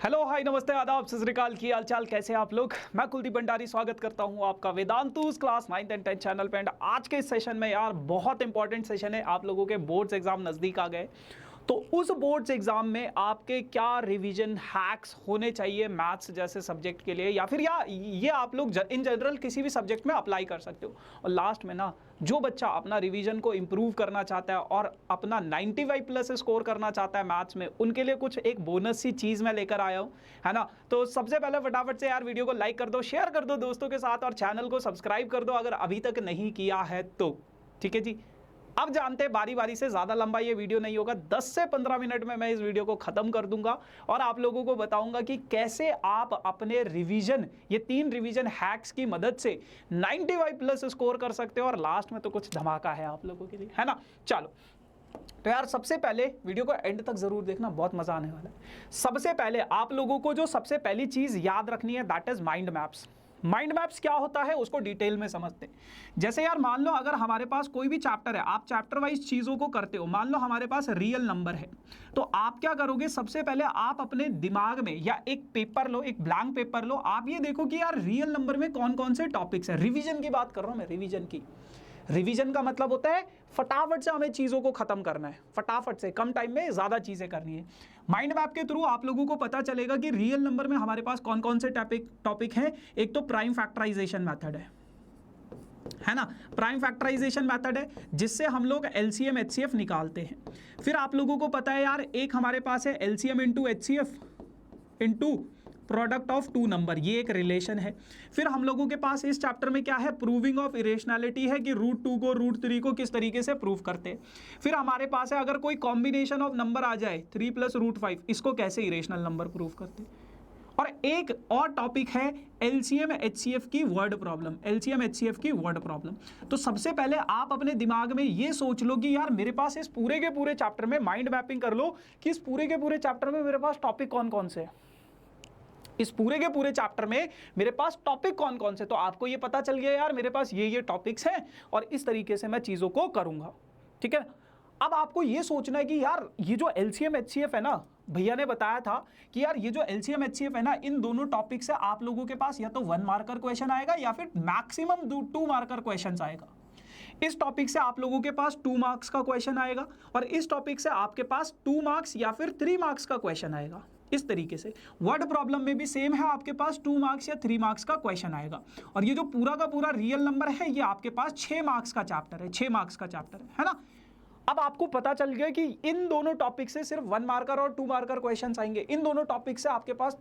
Hello hi नमस्ते आदाब सत श्री अकाल, की हाल चाल, कैसे हैं आप लोग। मैं कुलदीप भंडारी स्वागत करता हूं आपका Vedantu's class 9th and 10th channel पे। एंड आज के इस सेशन में यार बहुत इंपॉर्टेंट सेशन है। आप लोगों के बोर्ड्स एग्जाम नज़दीक आ गए, तो उस बोर्ड्स एग्जाम में आपके क्या रिवीजन हैक्स होने चाहिए मैथ्स जैसे सब्जेक्ट के लिए, या फिर ये आप लोग इन जनरल किसी भी सब्जेक्ट में अप्लाई कर सकते हो। और लास्ट में ना, जो बच्चा अपना रिवीजन को इंप्रूव करना चाहता है और अपना 95 प्लस स्कोर करना चाहता है मैथ्स में, उनके लिए कुछ एक बोनस सी चीज़ मैं लेकर आया हूँ, है ना। तो सबसे पहले फटाफट से यार वीडियो को लाइक कर दो, शेयर कर दो दोस्तों के साथ, और चैनल को सब्सक्राइब कर दो अगर अभी तक नहीं किया है तो। ठीक है जी, अब जानते हैं, बारी बारी से, ज़्यादा लंबा ये वीडियो नहीं होगा, 10 से 15 मिनट में मैं इस वीडियो को ख़त्म कर दूंगा और आप लोगों को बताऊंगा कि कैसे आप अपने रिवीजन, ये 3 रिवीजन हैक्स की मदद से 95 प्लस स्कोर कर सकते हो। और लास्ट में तो कुछ धमाका है आप लोगों के लिए, है ना। चलो, तो यार सबसे पहले वीडियो को एंड तक जरूर देखना, बहुत मजा आने वाला है। सबसे पहले आप लोगों को जो सबसे पहली चीज़ याद रखनी है, that is mind maps. Mind maps क्या होता है उसको डिटेल में समझते हैं। जैसे यार मान लो अगर हमारे पास कोई भी चैप्टर है, आप चैप्टर वाइज चीज़ों को करते हो। मान लो हमारे पास रियल नंबर है, तो आप क्या करोगे, सबसे पहले आप अपने दिमाग में या एक पेपर लो, एक ब्लैंक पेपर लो, आप ये देखो कि यार रियल नंबर में कौन कौन से टॉपिक्स है। रिवीजन की बात कर रहा हूं मैं, रिवीजन की। रिवीजन का मतलब होता है फटाफट से हमें चीज़ों को खत्म करना है, फटाफट से कम टाइम में ज़्यादा चीज़ें करनी है। माइंड मैप के थ्रू आप लोगों को पता चलेगा कि रियल नंबर में हमारे पास कौन कौन से टॉपिक हैं। एक तो प्राइम फैक्टराइजेशन मेथड है ना, प्राइम फैक्टराइजेशन मेथड है जिससे हम लोग एलसीएम एचसीएफ निकालते हैं। फिर आप लोगों को पता है यार, एक हमारे पास है LCM into HCF into product of 2 number, ये एक रिलेशन है। फिर हम लोगों के पास इस चैप्टर में क्या है, प्रूविंग ऑफ इरेशनैलिटी है, कि √2 को √3 को किस तरीके से प्रूव करते हैं। फिर हमारे पास है अगर कोई कॉम्बिनेशन ऑफ नंबर आ जाए 3 + √5, इसको कैसे इरेशनल नंबर प्रूव करते हैं। और एक और टॉपिक है एलसीएम एचसीएफ की वर्ड प्रॉब्लम, एलसीएम एचसीएफ की वर्ड प्रॉब्लम। तो सबसे पहले आप अपने दिमाग में ये सोच लो कि यार मेरे पास इस पूरे के पूरे चैप्टर में, माइंड मैपिंग कर लो कि इस पूरे के पूरे चैप्टर में मेरे पास टॉपिक कौन कौन से हैं। इस पूरे के पूरे चैप्टर में मेरे पास टॉपिक कौन कौन से, तो आपको ये पता चल गया यार मेरे पास ये टॉपिक्स हैं और इस तरीके से मैं चीज़ों को करूंगा। ठीक है, अब आपको ये सोचना है कि यार ये जो एलसीएम एचसीएफ है ना, भैया ने बताया था कि यार ये जो एलसीएम एचसीएफ है ना, इन दोनों टॉपिक से आप लोगों के पास या तो 1 मार्कर क्वेश्चन आएगा या फिर मैक्सिमम 2 मार्कर क्वेश्चन आएगा। इस टॉपिक से आप लोगों के पास 2 मार्क्स का क्वेश्चन आएगा और इस टॉपिक से आपके पास 2 मार्क्स या फिर 3 मार्क्स का क्वेश्चन आएगा। इस तरीके से वर्ड प्रॉब्लम में भी सेम है, आपके पास 2 मार्क्स या 3 मार्क्स का क्वेश्चन आएगा। और ये जो पूरा का पूरा रियल नंबर है, ये आपके पास 6 मार्क्स का चैप्टर है, 6 मार्क्स का चैप्टर है ना। अब आपको पता चल गया कि इन दोनों टॉपिक से सिर्फ 1 मार्कर और 2 मार्कर क्वेश्चंस आएंगे। इन दोनों टॉपिक से आपके पास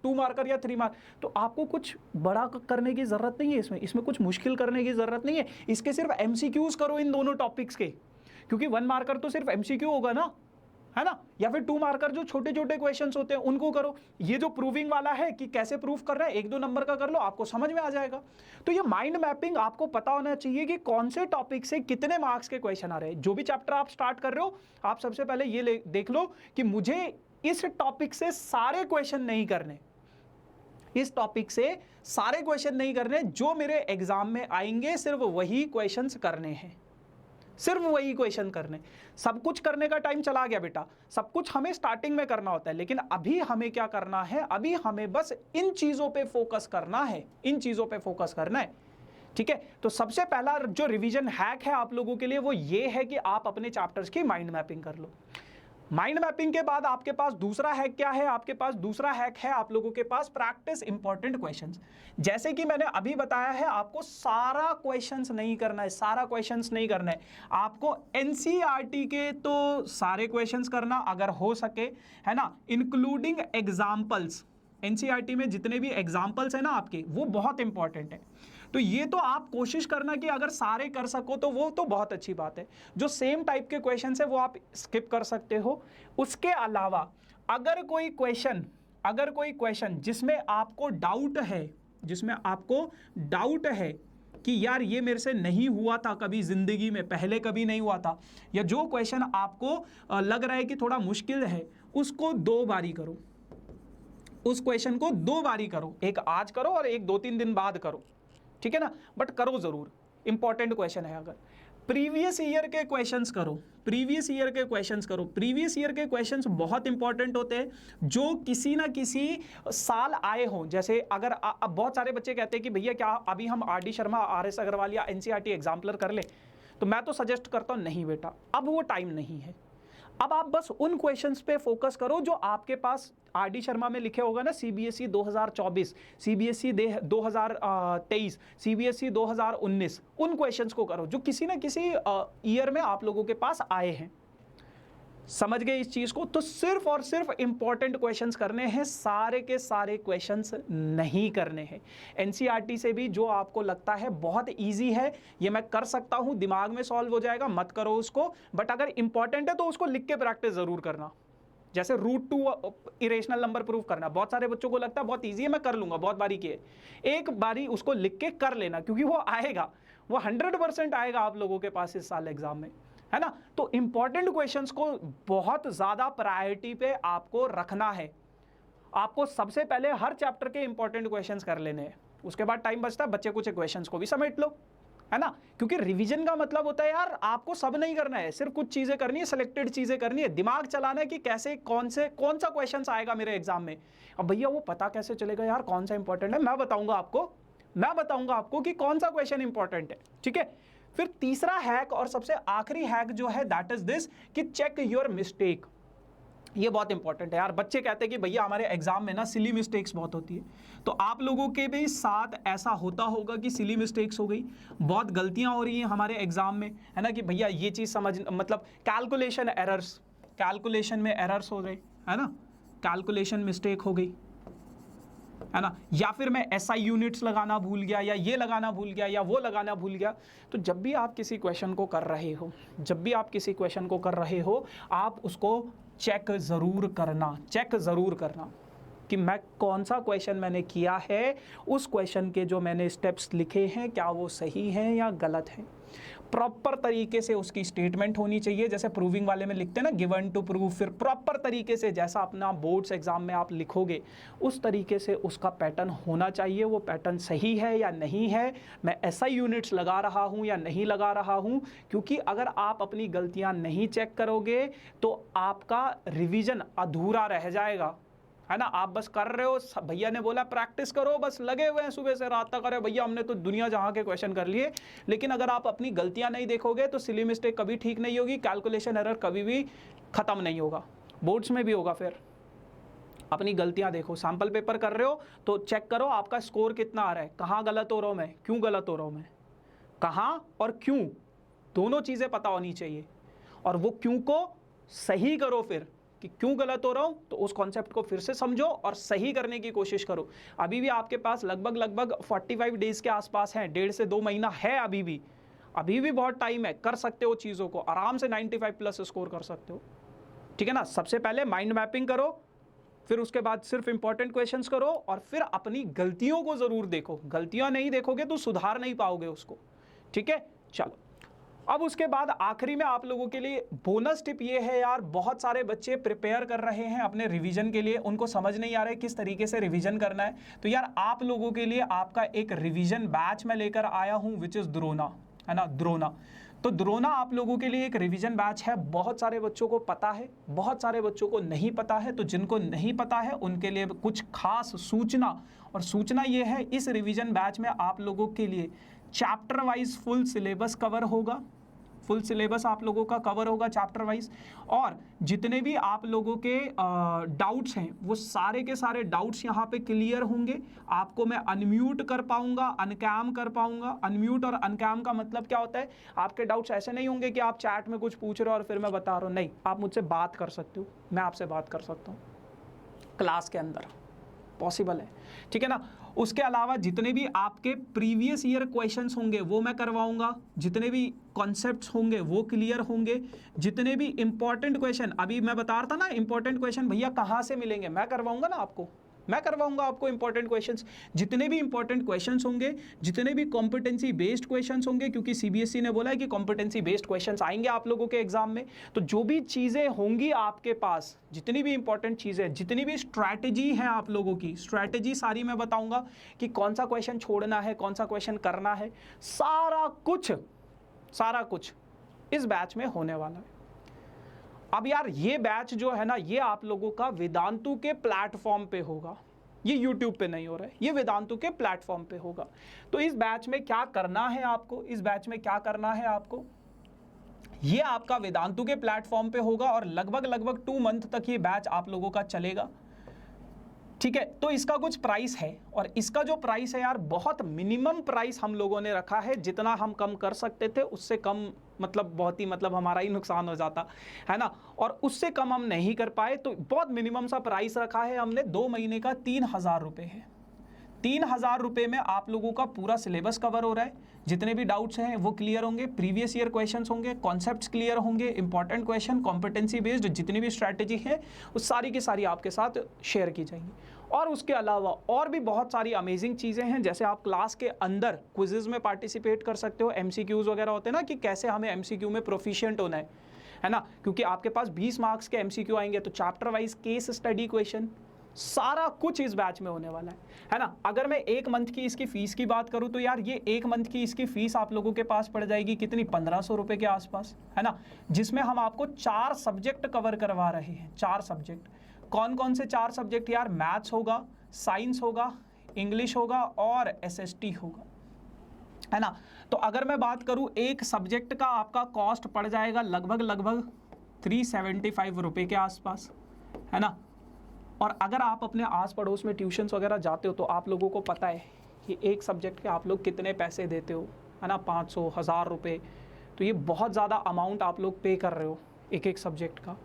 2 मार्कर या 3 मार्क, तो आपको कुछ बड़ा करने की जरूरत नहीं है, इसमें कुछ मुश्किल करने की जरूरत नहीं है। इसके सिर्फ एमसीक्यूज करो इन दोनों टॉपिक्स के, क्योंकि 1 मार्कर तो सिर्फ एमसीक्यू होगा ना, है ना, या फिर 2 मार्कर जो छोटे छोटे क्वेश्चंस होते हैं उनको करो। ये जो प्रूविंग वाला है कि कैसे प्रूव कर रहा है, 1-2 नंबर का कर लो, आपको समझ में आ जाएगा। तो ये माइंड मैपिंग आपको पता होना चाहिए कि कौन से टॉपिक से कितने मार्क्स के क्वेश्चन आ रहे हैं। जो भी चैप्टर आप स्टार्ट कर रहे हो, आप सबसे पहले ये देख लो कि मुझे इस टॉपिक से सारे क्वेश्चन नहीं करने, इस टॉपिक से सारे क्वेश्चन नहीं करने, जो मेरे एग्जाम में आएंगे सिर्फ वही क्वेश्चन करने हैं, सिर्फ वही क्वेश्चन करने। सब कुछ करने का टाइम चला गया बेटा, सब कुछ हमें स्टार्टिंग में करना होता है, लेकिन अभी हमें क्या करना है, अभी हमें बस इन चीजों पे फोकस करना है, इन चीजों पे फोकस करना है। ठीक है, तो सबसे पहला जो रिवीजन हैक है आप लोगों के लिए वो ये है कि आप अपने चैप्टर्स की माइंड मैपिंग कर लो। माइंड मैपिंग के बाद आपके पास दूसरा हैक क्या है, आपके पास दूसरा हैक है आप लोगों के पास प्रैक्टिस इंपॉर्टेंट क्वेश्चंस। जैसे कि मैंने अभी बताया है, आपको सारा क्वेश्चंस नहीं करना है, सारा क्वेश्चंस नहीं करना है, आपको एनसीईआरटी के तो सारे क्वेश्चंस करना अगर हो सके, है ना, इंक्लूडिंग एग्जाम्पल्स। एनसीईआरटी में जितने भी एग्जाम्पल्स हैं ना आपके, वो बहुत इंपॉर्टेंट है। तो ये तो आप कोशिश करना कि अगर सारे कर सको तो वो तो बहुत अच्छी बात है। जो सेम टाइप के क्वेश्चन है वो आप स्किप कर सकते हो। उसके अलावा अगर कोई क्वेश्चन जिसमें आपको डाउट है कि यार ये मेरे से नहीं हुआ था कभी जिंदगी में, पहले कभी नहीं हुआ था, या जो क्वेश्चन आपको लग रहा है कि थोड़ा मुश्किल है, उसको 2 बारी करो, उस क्वेश्चन को 2 बारी करो। एक आज करो और एक 2-3 दिन बाद करो, ठीक है ना, बट करो जरूर, इंपॉर्टेंट क्वेश्चन है अगर। प्रीवियस ईयर के क्वेश्चंस करो, प्रीवियस ईयर के क्वेश्चंस करो। प्रीवियस ईयर के क्वेश्चंस बहुत इंपॉर्टेंट होते हैं जो किसी ना किसी साल आए हों। जैसे अगर अब बहुत सारे बच्चे कहते हैं कि भैया क्या अभी हम R D Sharma, R S Agarwal या एनसीईआरटी एग्जाम्पलर कर ले, तो मैं तो सजेस्ट करता हूं नहीं बेटा, अब वो टाइम नहीं है। अब आप बस उन क्वेश्चंस पे फोकस करो जो आपके पास आर डी शर्मा में लिखे होगा ना, सीबीएसई 2024, सीबीएसई 2023, सीबीएसई 2019, उन क्वेश्चंस को करो जो किसी ना किसी ईयर में आप लोगों के पास आए हैं। समझ गए इस चीज को? तो सिर्फ और सिर्फ इंपॉर्टेंट क्वेश्चंस करने हैं, सारे के सारे क्वेश्चंस नहीं करने हैं। एनसीईआरटी से भी जो आपको लगता है बहुत इजी है, ये मैं कर सकता हूं, दिमाग में सॉल्व हो जाएगा, मत करो उसको। बट अगर इंपॉर्टेंट है तो उसको लिख के प्रैक्टिस जरूर करना। जैसे root two irrational number proof करना, बहुत सारे बच्चों को लगता है बहुत ईजी है, मैं कर लूंगा, बहुत बारी किए। एक बारी उसको लिख के कर लेना, क्योंकि वो आएगा, वो 100% आएगा आप लोगों के पास इस साल एग्जाम में, है ना। तो इंपॉर्टेंट क्वेश्चंस को बहुत ज्यादा प्रायोरिटी पे आपको रखना है। आपको सबसे पहले हर चैप्टर के इंपॉर्टेंट क्वेश्चंस कर लेने हैं, उसके बाद टाइम बचता है, बच्चे कुछ क्वेश्चंस को भी समेट लो, है ना। क्योंकि रिवीजन का मतलब होता है यार आपको सब नहीं करना है, सिर्फ कुछ चीजें करनी है, सिलेक्टेड चीजें करनी है, दिमाग चलाना है कि कैसे कौन सा क्वेश्चन आएगा मेरे एग्जाम में। अब भैया वो पता कैसे चलेगा यार कौन सा इंपॉर्टेंट है? मैं बताऊंगा आपको कि कौन सा क्वेश्चन इंपॉर्टेंट है, ठीक है। फिर तीसरा हैक और सबसे आखिरी हैक जो है दैट इज दिस कि चेक योर मिस्टेक। ये बहुत इंपॉर्टेंट है यार। बच्चे कहते हैं कि भैया हमारे एग्जाम में ना सिली मिस्टेक्स बहुत होती है, तो आप लोगों के भी साथ ऐसा होता होगा कि सिली मिस्टेक्स हो गई, बहुत गलतियां हो रही हैं हमारे एग्जाम में, है ना, कि भैया ये चीज समझ, मतलब कैलकुलेशन एरर्स, कैलकुलेशन में एरर्स हो गए, है ना, कैलकुलेशन मिस्टेक हो गई, है ना, या फिर मैं एसआई यूनिट्स लगाना भूल गया, या ये लगाना भूल गया, या वो लगाना भूल गया। तो जब भी आप किसी क्वेश्चन को कर रहे हो, आप उसको चेक ज़रूर करना कि मैं कौन सा क्वेश्चन मैंने किया है, उस क्वेश्चन के जो मैंने स्टेप्स लिखे हैं क्या वो सही हैं या गलत हैं। प्रॉपर तरीके से उसकी स्टेटमेंट होनी चाहिए, जैसे प्रूविंग वाले में लिखते हैं ना, गिवन टू प्रूव। फिर प्रॉपर तरीके से जैसा अपना बोर्ड्स एग्जाम में आप लिखोगे उस तरीके से उसका पैटर्न होना चाहिए। वो पैटर्न सही है या नहीं है, मैं एसआई यूनिट्स लगा रहा हूं या नहीं लगा रहा हूं, क्योंकि अगर आप अपनी गलतियां नहीं चेक करोगे तो आपका रिवीजन अधूरा रह जाएगा, है ना। आप बस कर रहे हो, भैया ने बोला प्रैक्टिस करो, बस लगे हुए हैं सुबह से रात तक, अरे भैया हमने तो दुनिया जहां के क्वेश्चन कर लिए, लेकिन अगर आप अपनी गलतियां नहीं देखोगे तो सिली मिस्टेक कभी ठीक नहीं होगी, कैलकुलेशन एरर कभी भी खत्म नहीं होगा, बोर्ड्स में भी होगा। फिर अपनी गलतियां देखो, सैंपल पेपर कर रहे हो तो चेक करो आपका स्कोर कितना आ रहा है, कहाँ गलत हो रहा हूँ मैं, क्यों गलत हो रहा हूँ मैं, कहाँ और क्यों, दोनों चीज़ें पता होनी चाहिए। और वो क्यों को सही करो, फिर कि क्यों गलत हो रहा हूं, तो उस कॉन्सेप्ट को फिर से समझो और सही करने की कोशिश करो। अभी भी आपके पास लगभग 45 डेज के आसपास हैं, 1.5 से 2 महीना है, अभी भी बहुत टाइम है, कर सकते हो चीज़ों को, आराम से 95 प्लस स्कोर कर सकते हो, ठीक है ना। सबसे पहले माइंड मैपिंग करो, फिर उसके बाद सिर्फ इंपॉर्टेंट क्वेश्चंस करो, और फिर अपनी गलतियों को ज़रूर देखो। गलतियां नहीं देखोगे तो सुधार नहीं पाओगे उसको, ठीक है। चलो, अब उसके बाद आखिरी में आप लोगों के लिए बोनस टिप ये है यार, बहुत सारे बच्चे प्रिपेयर कर रहे हैं अपने रिवीजन के लिए, उनको समझ नहीं आ रहा है किस तरीके से रिवीजन करना है। तो यार आप लोगों के लिए आपका एक रिवीजन बैच मैं लेकर आया हूं, विच इज द्रोना, है ना, द्रोना। तो द्रोना आप लोगों के लिए एक रिवीजन बैच है। बहुत सारे बच्चों को पता है, बहुत सारे बच्चों को नहीं पता है। तो जिनको नहीं पता है उनके लिए कुछ खास सूचना, और सूचना ये है, इस रिवीजन बैच में आप लोगों के लिए chapter wise full syllabus cover होगा, फुल सिलेबस आप लोगों का कवर होगा चैप्टर वाइज, और जितने भी आप लोगों के डाउट्स हैं वो सारे के सारे डाउट्स यहाँ पे क्लियर होंगे। आपको मैं अनम्यूट कर पाऊंगा, अनकैम कर पाऊंगा। अनम्यूट और अनकैम का मतलब क्या होता है, आपके डाउट्स ऐसे नहीं होंगे कि आप चैट में कुछ पूछ रहे हो और फिर मैं बता रहा हूँ, नहीं, आप मुझसे बात कर सकते हो, मैं आपसे बात कर सकता हूँ क्लास के अंदर, पॉसिबल है, ठीक है ना। उसके अलावा जितने भी आपके प्रीवियस ईयर क्वेश्चंस होंगे वो मैं करवाऊंगा, जितने भी कॉन्सेप्ट्स होंगे वो क्लियर होंगे, जितने भी इंपॉर्टेंट क्वेश्चन, अभी मैं बता रहा था ना इंपॉर्टेंट क्वेश्चन भैया कहाँ से मिलेंगे, मैं करवाऊंगा ना आपको, मैं करवाऊंगा आपको इंपॉर्टेंट क्वेश्चंस। जितने भी इंपॉर्टेंट क्वेश्चंस होंगे, जितने भी कॉम्पिटेंसी बेस्ड क्वेश्चंस होंगे, क्योंकि सीबीएसई ने बोला है कि कॉम्पिटेंसी बेस्ड क्वेश्चंस आएंगे आप लोगों के एग्जाम में, तो जो भी चीज़ें होंगी आपके पास, जितनी भी इंपॉर्टेंट चीज़ें, जितनी भी स्ट्रैटेजी है आप लोगों की, स्ट्रैटेजी सारी मैं बताऊंगा कि कौन सा क्वेश्चन छोड़ना है, कौन सा क्वेश्चन करना है, सारा कुछ सारा कुछ इस बैच में होने वाला है। अब यार ये बैच जो है ना, ये आप लोगों का वेदांतु के प्लेटफॉर्म पे होगा, ये YouTube पे नहीं हो रहा है, ये वेदांतु के प्लेटफॉर्म पे होगा। तो इस बैच में क्या करना है आपको, इस बैच में क्या करना है आपको, ये आपका वेदांतु के प्लेटफॉर्म पे होगा और लगभग 2 मंथ तक ये बैच आप लोगों का चलेगा, ठीक है। तो इसका कुछ प्राइस है और इसका जो प्राइस है यार, बहुत मिनिमम प्राइस हम लोगों ने रखा है। जितना हम कम कर सकते थे उससे कम, मतलब बहुत ही, मतलब हमारा ही नुकसान हो जाता है ना, और उससे कम हम नहीं कर पाए, तो बहुत मिनिमम सा प्राइस रखा है हमने। 2 महीने का 3000 रुपये है। 3000 रुपये में आप लोगों का पूरा सिलेबस कवर हो रहा है, जितने भी डाउट्स हैं वो क्लियर होंगे, प्रीवियस ईयर क्वेश्चंस होंगे, कॉन्सेप्ट्स क्लियर होंगे, इंपॉर्टेंट क्वेश्चन, कॉम्पिटेंसी बेस्ड जितनी भी स्ट्रैटेजी है वो सारी की सारी आपके साथ शेयर की जाएंगी। और उसके अलावा और भी बहुत सारी अमेजिंग चीज़ें हैं, जैसे आप क्लास के अंदर क्विज़ेज़ में पार्टिसिपेट कर सकते हो। MCQs वगैरह होते हैं ना, कि कैसे हमें MCQ में प्रोफिशिएंट होना है ना, क्योंकि आपके पास 20 मार्क्स के MCQ आएंगे, तो chapter wise case study question सारा कुछ इस बैच में होने वाला है ना। अगर मैं 1 मंथ की इसकी फ़ीस की बात करूं तो यार, ये 1 मंथ की इसकी फ़ीस आप लोगों के पास पड़ जाएगी कितनी, 1500 रुपये के आसपास, है ना, जिसमें हम आपको 4 सब्जेक्ट कवर करवा रहे हैं। 4 सब्जेक्ट, कौन कौन से 4 सब्जेक्ट यार, मैथ्स होगा, साइंस होगा, इंग्लिश होगा और SST होगा, है ना। तो अगर मैं बात करूं, एक सब्जेक्ट का आपका कॉस्ट पड़ जाएगा लगभग 375 रुपये के आसपास, है ना। और अगर आप अपने आस पड़ोस में ट्यूशन्स वगैरह जाते हो तो आप लोगों को पता है कि एक सब्जेक्ट के आप लोग कितने पैसे देते हो, है ना, 500, 1000 रुपये। तो ये बहुत ज़्यादा अमाउंट आप लोग पे कर रहे हो एक सब्जेक्ट का,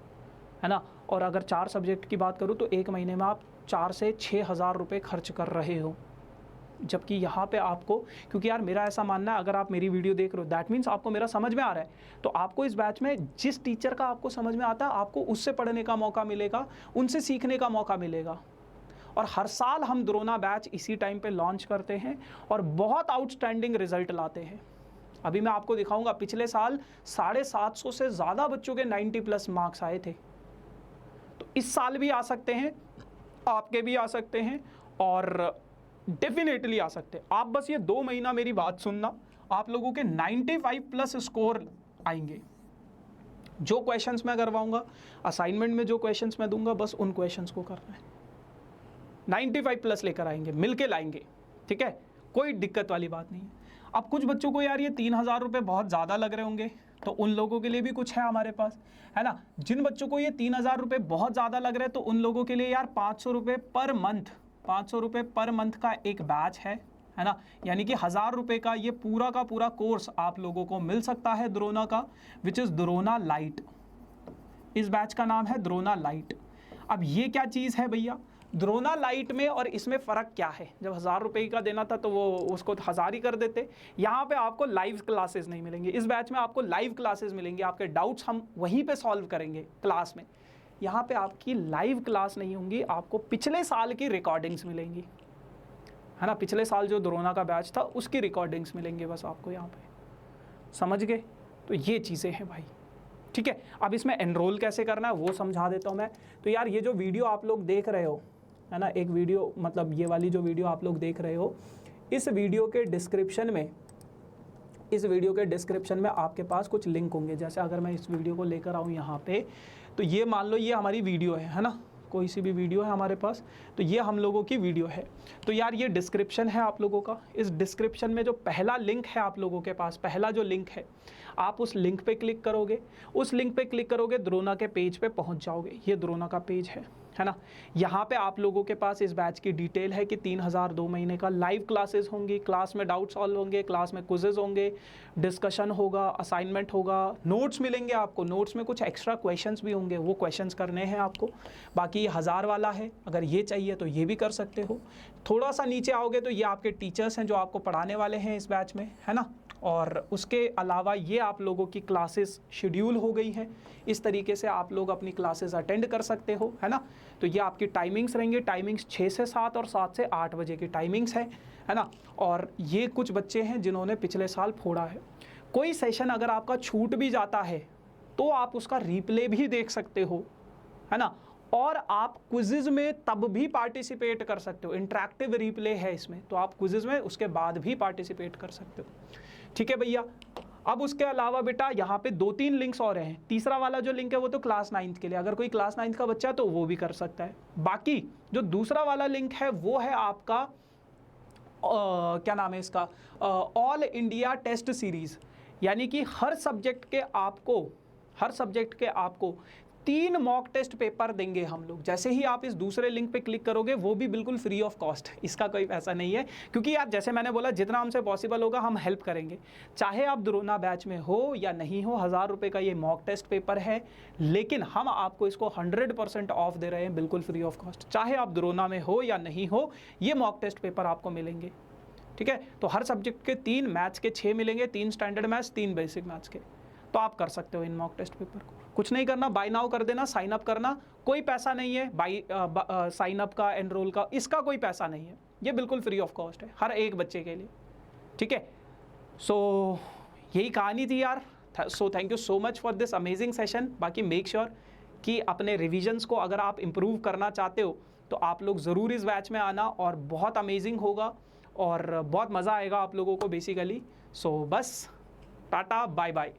है ना। और अगर 4 सब्जेक्ट की बात करूँ तो 1 महीने में आप 4 से 6000 रुपये खर्च कर रहे हो। जबकि यहाँ पे आपको, क्योंकि यार मेरा ऐसा मानना है, अगर आप मेरी वीडियो देख रहे हो दैट मीन्स आपको मेरा समझ में आ रहा है, तो आपको इस बैच में जिस टीचर का आपको समझ में आता है, आपको उससे पढ़ने का मौका मिलेगा, उनसे सीखने का मौका मिलेगा। और हर साल हम द्रोणा बैच इसी टाइम पे लॉन्च करते हैं और बहुत आउटस्टैंडिंग रिजल्ट लाते हैं। अभी मैं आपको दिखाऊंगा, पिछले साल 750 से ज़्यादा बच्चों के 90+ मार्क्स आए थे। तो इस साल भी आ सकते हैं, आपके भी आ सकते हैं और डेफिनेटली आ सकते हैं। आप बस ये 2 महीना मेरी बात सुनना, आप लोगों के 95+ स्कोर आएंगे। जो क्वेश्चंस मैं करवाऊंगा, असाइनमेंट में जो क्वेश्चंस मैं दूंगा, बस उन क्वेश्चंस को करना है। 95+ लेकर आएंगे, मिलके लाएंगे, ठीक है, कोई दिक्कत वाली बात नहीं है। अब कुछ बच्चों को यार ये 3000 रुपये बहुत ज़्यादा लग रहे होंगे, तो उन लोगों के लिए भी कुछ है हमारे पास, है ना। जिन बच्चों को ये 3000 रुपये बहुत ज़्यादा लग रहे हैं, तो उन लोगों के लिए यार 500 रुपये पर मंथ, 500 रुपये पर मंथ का एक बैच है ना, यानी कि 1000 रुपये का ये पूरा का पूरा कोर्स आप लोगों को मिल सकता है द्रोणा का, विच इज़ द्रोणा लाइट। इस बैच का नाम है द्रोणा लाइट। अब ये क्या चीज़ है भैया, द्रोणा लाइट में और इसमें फ़र्क क्या है। जब 1000 रुपये का देना था तो वो उसको 1000 ही कर देते। यहाँ पे आपको लाइव क्लासेस नहीं मिलेंगे, इस बैच में आपको लाइव क्लासेस मिलेंगे, आपके डाउट्स हम वहीं पे सॉल्व करेंगे क्लास में। यहाँ पे आपकी लाइव क्लास नहीं होंगी, आपको पिछले साल की रिकॉर्डिंग्स मिलेंगी, है ना। पिछले साल जो द्रोणा का बैच था उसकी रिकॉर्डिंग्स मिलेंगे बस आपको यहाँ पे, समझ गए। तो ये चीज़ें हैं भाई, ठीक है। अब इसमें एनरोल कैसे करना है वो समझा देता हूँ मैं। तो यार ये जो वीडियो आप लोग देख रहे हो, है ना, एक वीडियो, मतलब ये वाली जो वीडियो आप लोग देख रहे हो, इस वीडियो के डिस्क्रिप्शन में आपके पास कुछ लिंक होंगे। जैसे अगर मैं इस वीडियो को लेकर आऊँ यहाँ पे, तो ये मान लो ये हमारी वीडियो है ना, कोई सी भी वीडियो है हमारे पास, तो ये हम लोगों की वीडियो है। तो यार ये डिस्क्रिप्शन है आप लोगों का, इस डिस्क्रिप्शन में जो पहला लिंक है आप लोगों के पास, पहला जो लिंक है, आप उस लिंक पे क्लिक करोगे, उस लिंक पे क्लिक करोगे, द्रोणा के पेज पे पहुंच जाओगे। ये द्रोणा का पेज है ना। यहाँ पे आप लोगों के पास इस बैच की डिटेल है कि 3000 2 महीने का लाइव क्लासेस होंगी, क्लास में डाउट सॉल्व होंगे, क्लास में क्विजेज होंगे, डिस्कशन होगा, असाइनमेंट होगा, नोट्स मिलेंगे आपको, नोट्स में कुछ एक्स्ट्रा क्वेश्चंस भी होंगे, वो क्वेश्चंस करने हैं आपको। बाकी ये 1000 वाला है, अगर ये चाहिए तो ये भी कर सकते हो। थोड़ा सा नीचे आओगे तो ये आपके टीचर्स हैं जो आपको पढ़ाने वाले हैं इस बैच में, है ना। और उसके अलावा ये आप लोगों की क्लासेस शेड्यूल हो गई हैं, इस तरीके से आप लोग अपनी क्लासेस अटेंड कर सकते हो, है ना। तो ये आपकी टाइमिंग्स रहेंगी, टाइमिंग्स 6 से 7 और 7 से 8 बजे की टाइमिंग्स है ना। और ये कुछ बच्चे हैं जिन्होंने पिछले साल फोड़ा है। कोई सेशन अगर आपका छूट भी जाता है तो आप उसका रिप्ले भी देख सकते हो, है ना। और आप क्विज़ में तब भी पार्टिसिपेट कर सकते हो, इंटरैक्टिव रिप्ले है इसमें, तो आप क्विज़ में उसके बाद भी पार्टिसिपेट कर सकते हो, ठीक है भैया। अब उसके अलावा बेटा यहाँ पे 2-3 लिंक्स और हैं। तीसरा वाला जो लिंक है वो तो क्लास 9th के लिए, अगर कोई क्लास 9th का बच्चा है तो वो भी कर सकता है। बाकी जो दूसरा वाला लिंक है वो है आपका क्या नाम है इसका, ऑल इंडिया टेस्ट सीरीज़, यानी कि हर सब्जेक्ट के आपको 3 मॉक टेस्ट पेपर देंगे हम लोग। जैसे ही आप इस दूसरे लिंक पे क्लिक करोगे वो भी बिल्कुल फ्री ऑफ कॉस्ट, इसका कोई पैसा नहीं है, क्योंकि यार जैसे मैंने बोला जितना हमसे पॉसिबल होगा हम हेल्प करेंगे। चाहे आप द्रोना बैच में हो या नहीं हो, 1000 रुपये का ये मॉक टेस्ट पेपर है, लेकिन हम आपको इसको 100% ऑफ दे रहे हैं, बिल्कुल फ्री ऑफ कॉस्ट। चाहे आप द्रोना में हो या नहीं हो, ये मॉक टेस्ट पेपर आपको मिलेंगे, ठीक है। तो हर सब्जेक्ट के 3, मैथ्स के 6 मिलेंगे, 3 स्टैंडर्ड मैथ्स, 3 बेसिक मैथ्स के। तो आप कर सकते हो इन मॉक टेस्ट पेपर को। कुछ नहीं करना, बाय नाउ कर देना, साइन अप करना, कोई पैसा नहीं है, बाय साइन अप का, एनरोल का, इसका कोई पैसा नहीं है, ये बिल्कुल फ्री ऑफ कॉस्ट है हर एक बच्चे के लिए, ठीक है। सो यही कहानी थी यार। So thank you so much for this amazing session. बाकी मेक श्योर कि अपने रिविजन्स को अगर आप इम्प्रूव करना चाहते हो तो आप लोग ज़रूर इस बैच में आना, और बहुत अमेजिंग होगा और बहुत मज़ा आएगा आप लोगों को बेसिकली। सो बस टाटा बाय बाय।